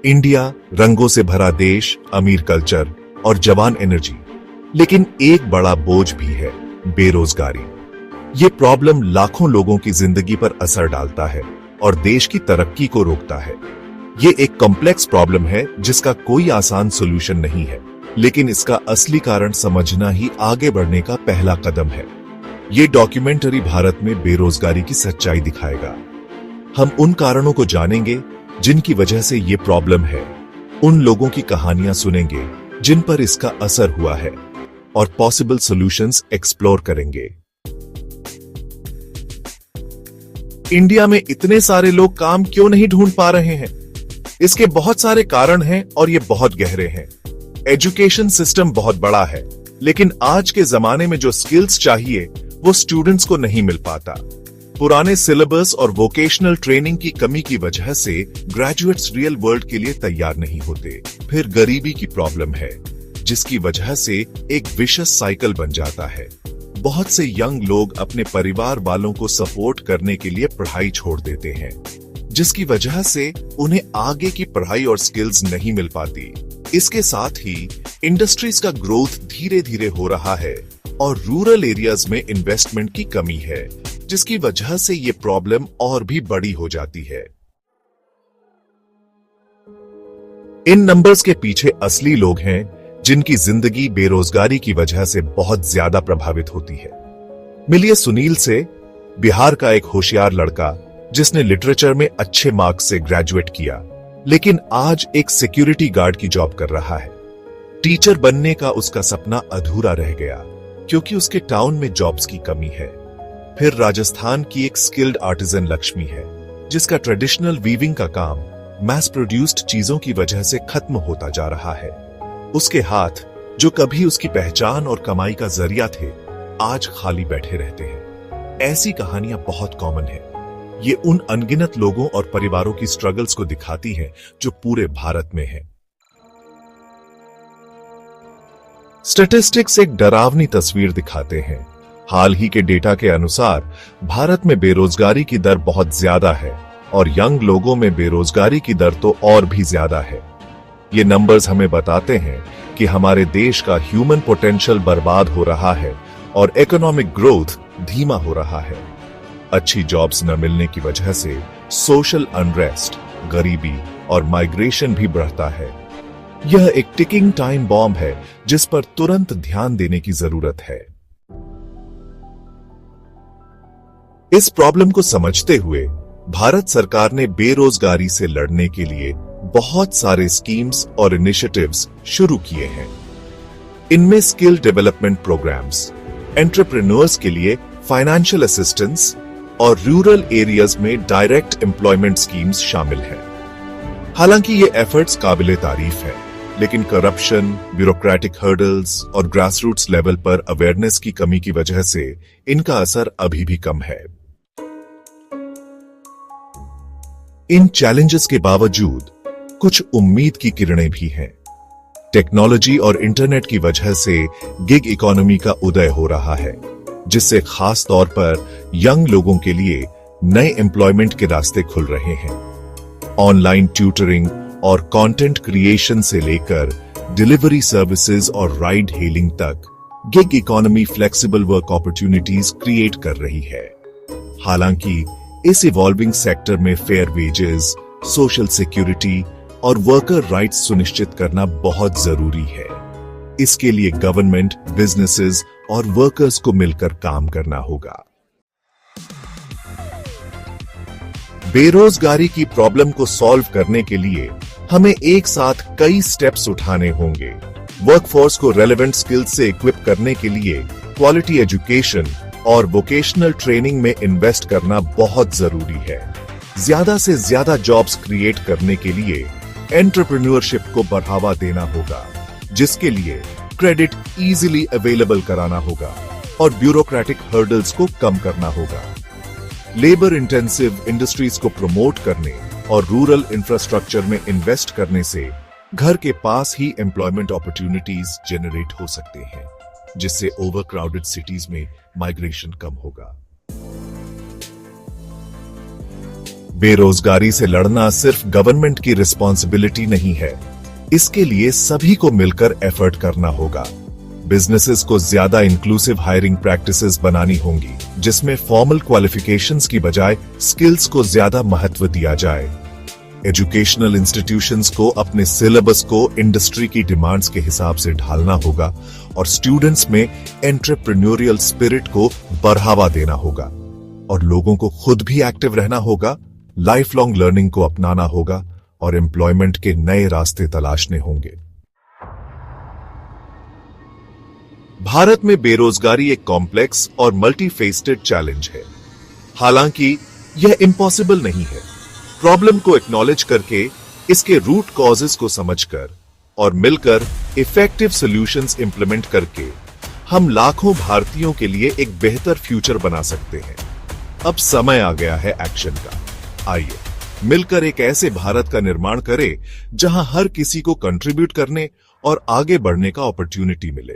India रंगों से भरा देश, अमीर कल्चर और जवान एनर्जी, लेकिन एक बड़ा बोझ भी है, बेरोजगारी। ये प्रॉब्लम लाखों लोगों की जिंदगी पर असर डालता है और देश की तरक्की को रोकता है। ये एक कॉम्प्लेक्स प्रॉब्लम है जिसका कोई आसान सॉल्यूशन नहीं है, लेकिन इसका असली कारण समझना ही आगे बढ़ने का पहला कदम है। ये डॉक्यूमेंटरी भारत में बेरोजगारी की सच्चाई दिखाएगा। हम उन कारणों को जानेंगे जिनकी वजह से ये प्रॉब्लम है, उन लोगों की कहानियां सुनेंगे जिन पर इसका असर हुआ है और पॉसिबल सॉल्यूशंस एक्सप्लोर करेंगे। इंडिया में इतने सारे लोग काम क्यों नहीं ढूंढ पा रहे हैं? इसके बहुत सारे कारण हैं और ये बहुत गहरे हैं। एजुकेशन सिस्टम बहुत बड़ा है, लेकिन आज के जमाने में जो स्किल्स चाहिए वो स्टूडेंट्स को नहीं मिल पाता। पुराने सिलेबस और वोकेशनल ट्रेनिंग की कमी की वजह से ग्रेजुएट्स रियल वर्ल्ड के लिए तैयार नहीं होते। फिर गरीबी की प्रॉब्लम है, जिसकी वजह से एक विशस साइकिल बन जाता है। बहुत से यंग लोग अपने परिवार वालों को सपोर्ट करने के लिए पढ़ाई छोड़ देते हैं, जिसकी वजह से उन्हें आगे की पढ़ाई और स्किल्स नहीं मिल पाती। इसके साथ ही इंडस्ट्रीज का ग्रोथ धीरे धीरे हो रहा है और रूरल एरियाज में इन्वेस्टमेंट की कमी है, जिसकी वजह से ये प्रॉब्लम और भी बड़ी हो जाती है। इन नंबर्स के पीछे असली लोग हैं जिनकी जिंदगी बेरोजगारी की वजह से बहुत ज्यादा प्रभावित होती है। मिलिए सुनील से, बिहार का एक होशियार लड़का जिसने लिटरेचर में अच्छे मार्क्स से ग्रेजुएट किया, लेकिन आज एक सिक्योरिटी गार्ड की जॉब कर रहा है। टीचर बनने का उसका सपना अधूरा रह गया क्योंकि उसके टाउन में जॉब्स की कमी है। फिर राजस्थान की एक स्किल्ड आर्टिजन लक्ष्मी है, जिसका ट्रेडिशनल वीविंग का काम मैस प्रोड्यूस्ड चीजों की वजह से खत्म होता जा रहा है। उसके हाथ, जो कभी उसकी पहचान और कमाई का जरिया थे, आज खाली बैठे रहते हैं। ऐसी कहानियां बहुत कॉमन है। ये उन अनगिनत लोगों और परिवारों की स्ट्रगल्स को दिखाती है जो पूरे भारत में है। स्टैटिस्टिक्स एक डरावनी तस्वीर दिखाते हैं। हाल ही के डेटा के अनुसार भारत में बेरोजगारी की दर बहुत ज्यादा है और यंग लोगों में बेरोजगारी की दर तो और भी ज्यादा है। ये नंबर्स हमें बताते हैं कि हमारे देश का ह्यूमन पोटेंशियल बर्बाद हो रहा है और इकोनॉमिक ग्रोथ धीमा हो रहा है। अच्छी जॉब्स न मिलने की वजह से सोशल अनरेस्ट, गरीबी और माइग्रेशन भी बढ़ता है। यह एक टिकिंग टाइम बॉम्ब है जिस पर तुरंत ध्यान देने की जरूरत है। इस प्रॉब्लम को समझते हुए भारत सरकार ने बेरोजगारी से लड़ने के लिए बहुत सारे स्कीम्स और इनिशिएटिव्स शुरू किए हैं। इनमें स्किल डेवलपमेंट प्रोग्राम्स, एंटरप्रेन्योर्स के लिए फाइनेंशियल असिस्टेंस और रूरल एरियाज में डायरेक्ट एम्प्लॉयमेंट स्कीम्स शामिल हैं। हालांकि ये एफर्ट्स काबिले तारीफ है, लेकिन करप्शन, ब्यूरोक्रेटिक हर्डल्स और ग्रासरूट्स लेवल पर अवेयरनेस की कमी की वजह से इनका असर अभी भी कम है। इन चैलेंजेस के बावजूद कुछ उम्मीद की किरणें भी हैं। टेक्नोलॉजी और इंटरनेट की वजह से गिग इकोनॉमी का उदय हो रहा है, जिससे खास तौर पर यंग लोगों के लिए नए एम्प्लॉयमेंट के रास्ते खुल रहे हैं। ऑनलाइन ट्यूटरिंग और कंटेंट क्रिएशन से लेकर डिलीवरी सर्विसेज और राइड हेलिंग तक gig economy flexible work opportunities create कर रही है। हालांकि इस इवॉल्विंग सेक्टर में फेयर वेजेस, सोशल सिक्योरिटी और वर्कर राइट्स सुनिश्चित करना बहुत जरूरी है। इसके लिए गवर्नमेंट, बिजनेसेस और वर्कर्स को मिलकर काम करना होगा। बेरोजगारी की प्रॉब्लम को सॉल्व करने के लिए हमें एक साथ कई स्टेप्स उठाने होंगे। वर्कफोर्स को रेलेवेंट स्किल्स से इक्विप करने के लिए क्वालिटी एजुकेशन और वोकेशनल ट्रेनिंग में इन्वेस्ट करना बहुत जरूरी है। ज्यादा से ज्यादा जॉब्स क्रिएट करने के लिए एंटरप्रेन्योरशिप को बढ़ावा देना होगा, जिसके लिए क्रेडिट इजीली अवेलेबल कराना होगा और ब्यूरोक्रेटिक हर्डल्स को कम करना होगा। लेबर इंटेंसिव इंडस्ट्रीज को प्रमोट करने और रूरल इंफ्रास्ट्रक्चर में इन्वेस्ट करने से घर के पास ही एम्प्लॉयमेंट अपॉर्चुनिटीज जनरेट हो सकते हैं, जिससे ओवरक्राउडेड सिटीज में माइग्रेशन कम होगा। बेरोजगारी से लड़ना सिर्फ गवर्नमेंट की रिस्पॉन्सिबिलिटी नहीं है, इसके लिए सभी को मिलकर एफर्ट करना होगा। बिजनेसेस को ज्यादा इंक्लूसिव हायरिंग प्रैक्टिसेस बनानी होंगी, जिसमें फॉर्मल क्वालिफिकेशंस की बजाय स्किल्स को ज्यादा महत्व दिया जाए। एजुकेशनल इंस्टीट्यूशंस को अपने सिलेबस को इंडस्ट्री की डिमांड्स के हिसाब से ढालना होगा और स्टूडेंट्स में एंटरप्रेन्योरियल स्पिरिट को बढ़ावा देना होगा और लोगों को खुद भी एक्टिव रहना होगा, लाइफ लॉन्ग लर्निंग को अपनाना होगा और एम्प्लॉयमेंट के नए रास्ते तलाशने होंगे। भारत में बेरोजगारी एक कॉम्प्लेक्स और मल्टीफेस्टेड चैलेंज है। हालांकि यह इम्पॉसिबल नहीं है। प्रॉब्लम को एक्नॉलेज करके, इसके रूट कॉजेस को समझकर और मिलकर इफेक्टिव सॉल्यूशंस इंप्लीमेंट करके हम लाखों भारतीयों के लिए एक बेहतर फ्यूचर बना सकते हैं। अब समय आ गया है एक्शन का। आइए मिलकर एक ऐसे भारत का निर्माण करें जहां हर किसी को कंट्रीब्यूट करने और आगे बढ़ने का अपॉर्चुनिटी मिले।